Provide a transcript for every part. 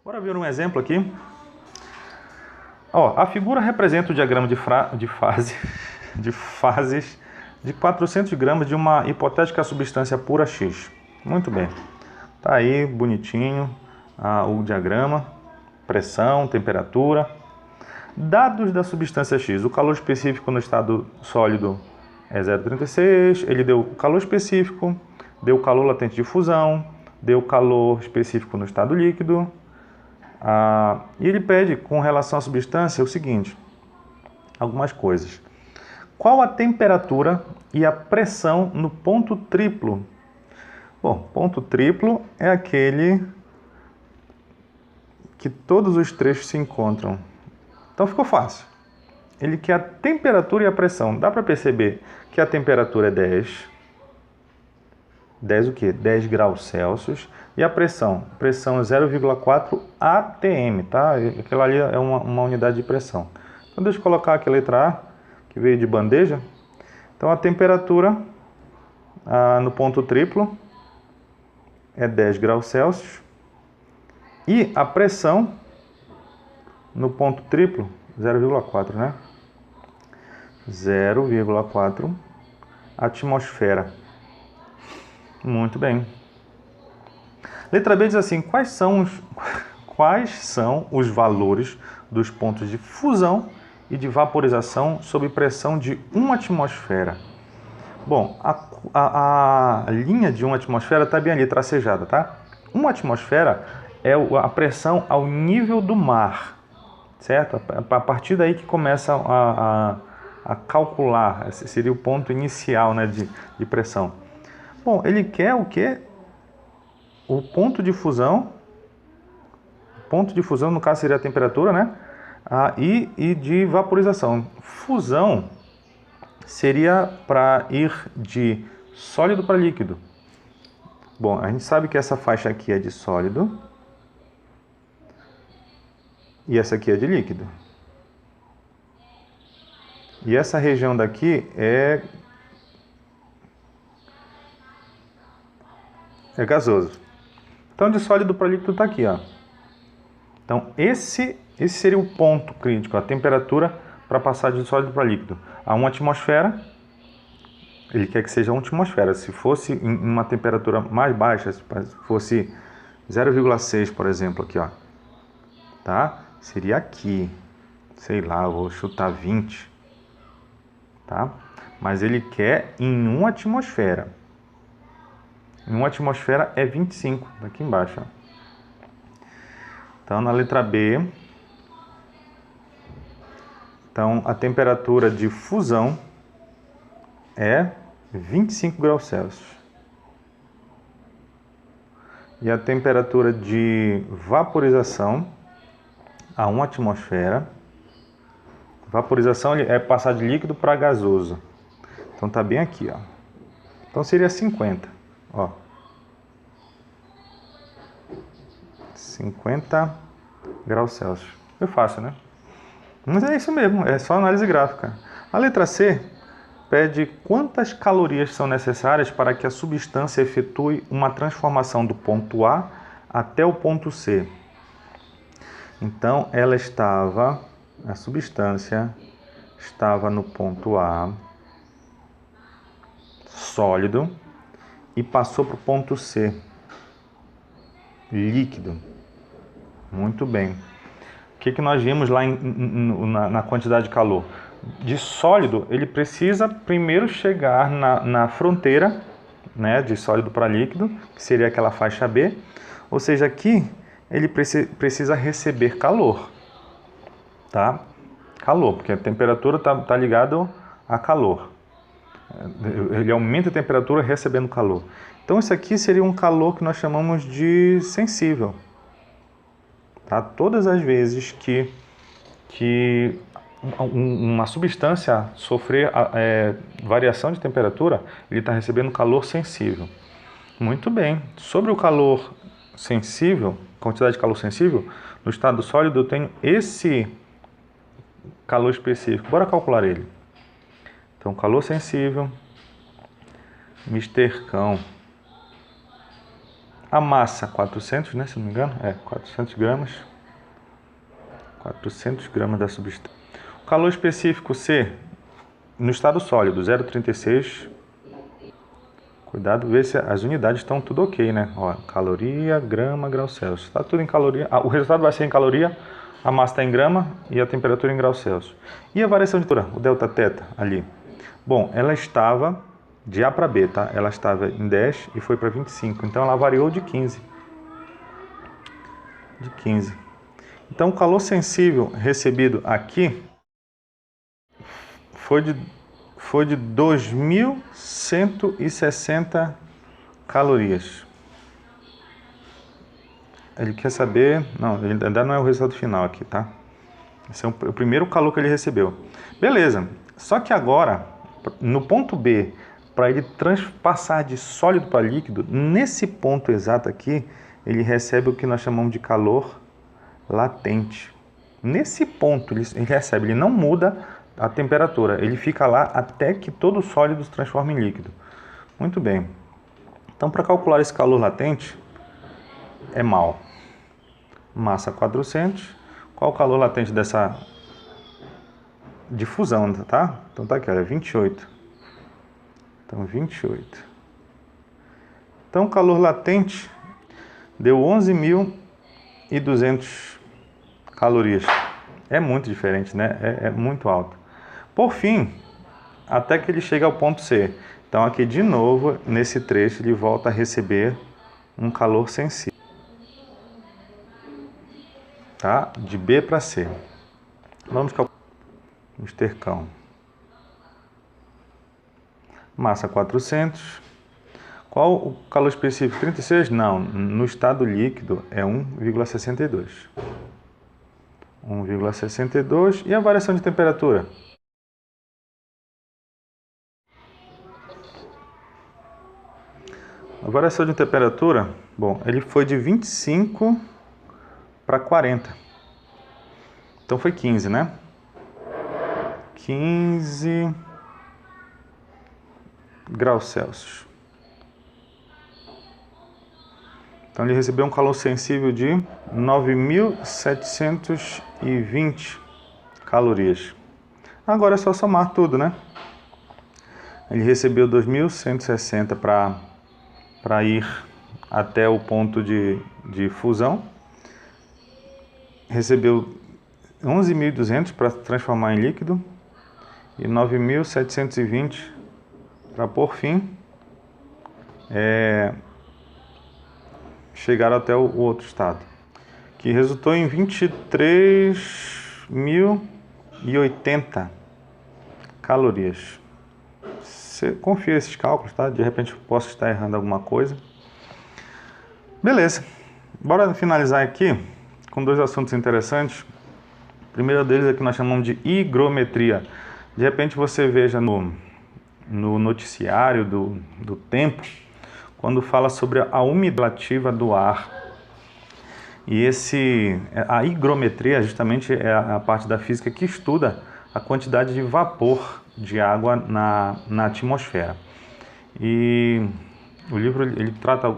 Bora ver um exemplo aqui. Ó, a figura representa o diagrama de fases de 400 gramas de uma hipotética substância pura X. Muito bem. Tá aí, bonitinho, o diagrama, pressão, temperatura. Dados da substância X. O calor específico no estado sólido é 0,36. Ele deu o calor específico, deu o calor latente de fusão, deu o calor específico no estado líquido. E ele pede, com relação à substância, o seguinte: algumas coisas. Qual a temperatura e a pressão no ponto triplo? Bom, ponto triplo é aquele que todos os trechos se encontram. Então ficou fácil. Ele quer a temperatura e a pressão. Dá para perceber que a temperatura é 10. 10 o quê? 10 graus Celsius. E a pressão? Pressão é 0,4 atm, tá? Aquela ali é uma unidade de pressão. Então deixa eu colocar aqui a letra A, que veio de bandeja. Então a temperatura no ponto triplo é 10 graus Celsius. E a pressão no ponto triplo, 0,4, né? 0,4 atmosfera. Muito bem. Letra B diz assim: quais são os valores dos pontos de fusão e de vaporização sob pressão de 1 atmosfera? Bom, a linha de 1 atmosfera está bem ali, tracejada, tá? 1 atmosfera é a pressão ao nível do mar, certo? A partir daí que começa a calcular, esse seria o ponto inicial, né, de pressão. Bom, ele quer o quê? O ponto de fusão. Ponto de fusão, no caso, seria a temperatura, né? E de vaporização. Fusão seria para ir de sólido para líquido. Bom, a gente sabe que essa faixa aqui é de sólido e essa aqui é de líquido. E essa região daqui é gasoso. Então, de sólido para líquido está aqui, ó. Então, esse seria o ponto crítico, a temperatura para passar de sólido para líquido. A 1 atmosfera, ele quer que seja 1 atmosfera. Se fosse em uma temperatura mais baixa, se fosse 0,6, por exemplo, aqui, ó, tá? Seria aqui, sei lá, vou chutar 20, tá? Mas ele quer em 1 atmosfera. Em 1 atmosfera é 25, daqui embaixo, ó. Então, na letra B, então, a temperatura de fusão é 25 graus Celsius. E a temperatura de vaporização a 1 atmosfera. Vaporização é passar de líquido para gasoso. Então, tá bem aqui, ó. Então, seria 50, ó. 50 graus Celsius. Foi fácil, né? Mas é isso mesmo, é só análise gráfica. A letra C pede quantas calorias são necessárias para que a substância efetue uma transformação do ponto A até o ponto C. Então, a substância estava no ponto A, sólido, e passou para o ponto C, líquido. Muito bem. O que nós vimos lá na quantidade de calor? De sólido, ele precisa primeiro chegar na fronteira, né, de sólido para líquido, que seria aquela faixa B. Ou seja, aqui ele precisa receber calor, tá? Calor, porque a temperatura tá ligada a calor. Ele aumenta a temperatura recebendo calor. Então, isso aqui seria um calor que nós chamamos de sensível. Tá? Todas as vezes que uma substância sofrer variação de temperatura, ele está recebendo calor sensível. Muito bem. Sobre o calor sensível, quantidade de calor sensível, no estado sólido eu tenho esse calor específico. Bora calcular ele. Então, calor sensível, Mr. Cão, A massa, 400, né, se não me engano, 400 gramas. 400 gramas da substância. O calor específico C, no estado sólido, 0,36. Cuidado, ver se as unidades estão tudo ok, né? Ó, caloria, grama, grau Celsius. Está tudo em caloria. O resultado vai ser em caloria, a massa está em grama e a temperatura em graus Celsius. E a variação de temperatura, o delta θ ali? Bom, ela estava de A para B, tá? Ela estava em 10 e foi para 25. Então ela variou de 15. De 15. Então o calor sensível recebido aqui foi de 2.160 calorias. Ele quer saber... Não, ainda não é o resultado final aqui, tá? Esse é o primeiro calor que ele recebeu. Beleza. Só que agora, no ponto B, para ele transpassar de sólido para líquido, nesse ponto exato aqui, ele recebe o que nós chamamos de calor latente. Nesse ponto ele recebe, ele não muda a temperatura, ele fica lá até que todo o sólido se transforme em líquido. Muito bem. Então, para calcular esse calor latente, é mal. Massa 400. Qual o calor latente dessa difusão, tá? Então tá aqui, olha, 28. Então, 28. Então, o calor latente deu 11.200 calorias. É muito diferente, né? É muito alto. Por fim, até que ele chega ao ponto C. Então, aqui de novo, nesse trecho, ele volta a receber um calor sensível. Tá? De B para C. Vamos calcular o estercão. Massa 400. Qual o calor específico? 36? Não, no estado líquido é 1,62. 1,62. E a variação de temperatura? A variação de temperatura, bom, ele foi de 25 para 40. Então foi 15, né? 15 graus Celsius. Então ele recebeu um calor sensível de 9.720 calorias. Agora é só somar tudo, né? Ele recebeu 2.160 para ir até o ponto de fusão. Recebeu 11.200 para transformar em líquido e 9.720 para, por fim, chegar até o outro estado, que resultou em 23.080 calorias. Você confia esses cálculos, tá? De repente eu posso estar errando alguma coisa. Beleza. Bora finalizar aqui com dois assuntos interessantes. O primeiro deles é que nós chamamos de higrometria. De repente você veja no noticiário do tempo, quando fala sobre a umidade relativa do ar. E a higrometria justamente é a parte da física que estuda a quantidade de vapor de água na atmosfera. E o livro ele trata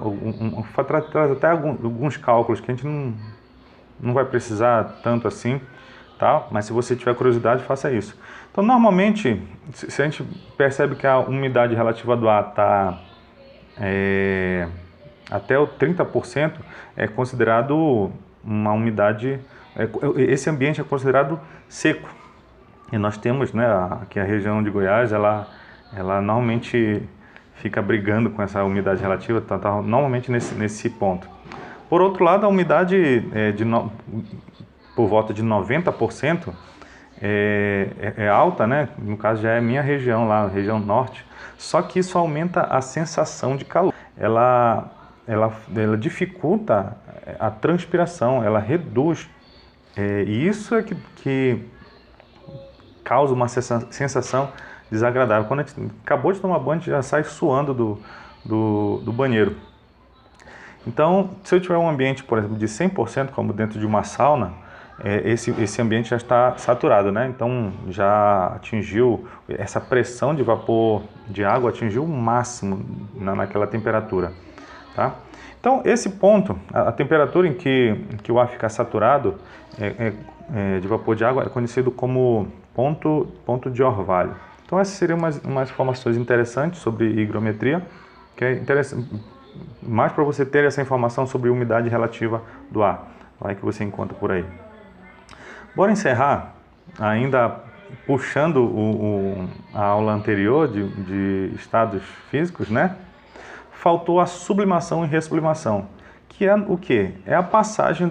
até alguns cálculos que a gente não vai precisar tanto assim, tá? Mas se você tiver curiosidade, faça isso. Então, normalmente, se a gente percebe que a umidade relativa do ar está até o 30%, é considerado uma umidade... esse ambiente é considerado seco. E nós temos, né, aqui a região de Goiás, ela normalmente fica brigando com essa umidade relativa, tá normalmente nesse ponto. Por outro lado, a umidade por volta de 90% é alta, né? No caso já é minha região lá, região norte. Só que isso aumenta a sensação de calor. Ela dificulta a transpiração, ela reduz. E isso é que causa uma sensação desagradável. Quando a gente acabou de tomar banho, a gente já sai suando do banheiro. Então, se eu tiver um ambiente, por exemplo, de 100%, como dentro de uma sauna, esse ambiente já está saturado, né? Então, já atingiu, essa pressão de vapor de água atingiu o máximo naquela temperatura. tá? Então, esse ponto, a temperatura em que o ar fica saturado de vapor de água é conhecido como ponto de orvalho. Então, essas seriam umas informações interessantes sobre higrometria, que é interessante, mais para você ter essa informação sobre umidade relativa do ar, vai que você encontra por aí. Bora encerrar, ainda puxando a aula anterior de estados físicos, né? Faltou a sublimação e ressublimação, que é o quê? É a passagem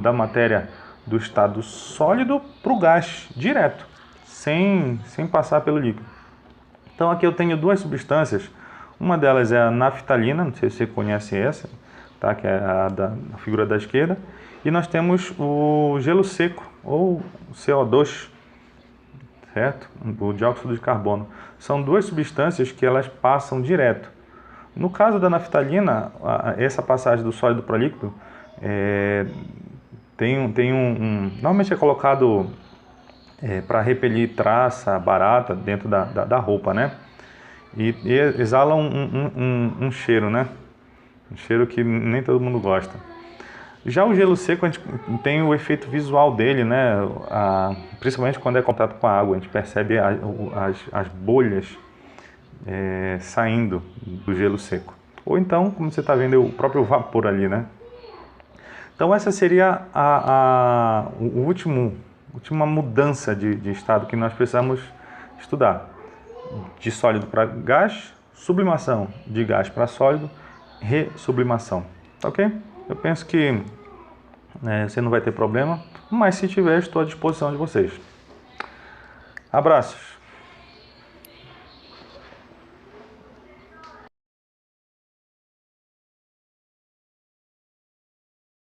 da matéria do estado sólido para o gás, direto, sem passar pelo líquido. Então aqui eu tenho duas substâncias, uma delas é a naftalina, não sei se você conhece essa, tá? Que é a figura da esquerda, e nós temos o gelo seco, ou CO2, certo? O dióxido de carbono. São duas substâncias que elas passam direto. No caso da naftalina, essa passagem do sólido para o líquido normalmente é colocado para repelir traça, barata dentro da roupa, né? E exala um cheiro, né? Um cheiro que nem todo mundo gosta. Já o gelo seco, a gente tem o efeito visual dele, né? Principalmente quando é contato com a água, a gente percebe as bolhas saindo do gelo seco. Ou então, como você está vendo, o próprio vapor ali, né? Então essa seria a última mudança de estado que nós precisamos estudar. De sólido para gás, sublimação de gás para sólido, ressublimação. Ok? Eu penso que você não vai ter problema, mas se tiver, estou à disposição de vocês. Abraços!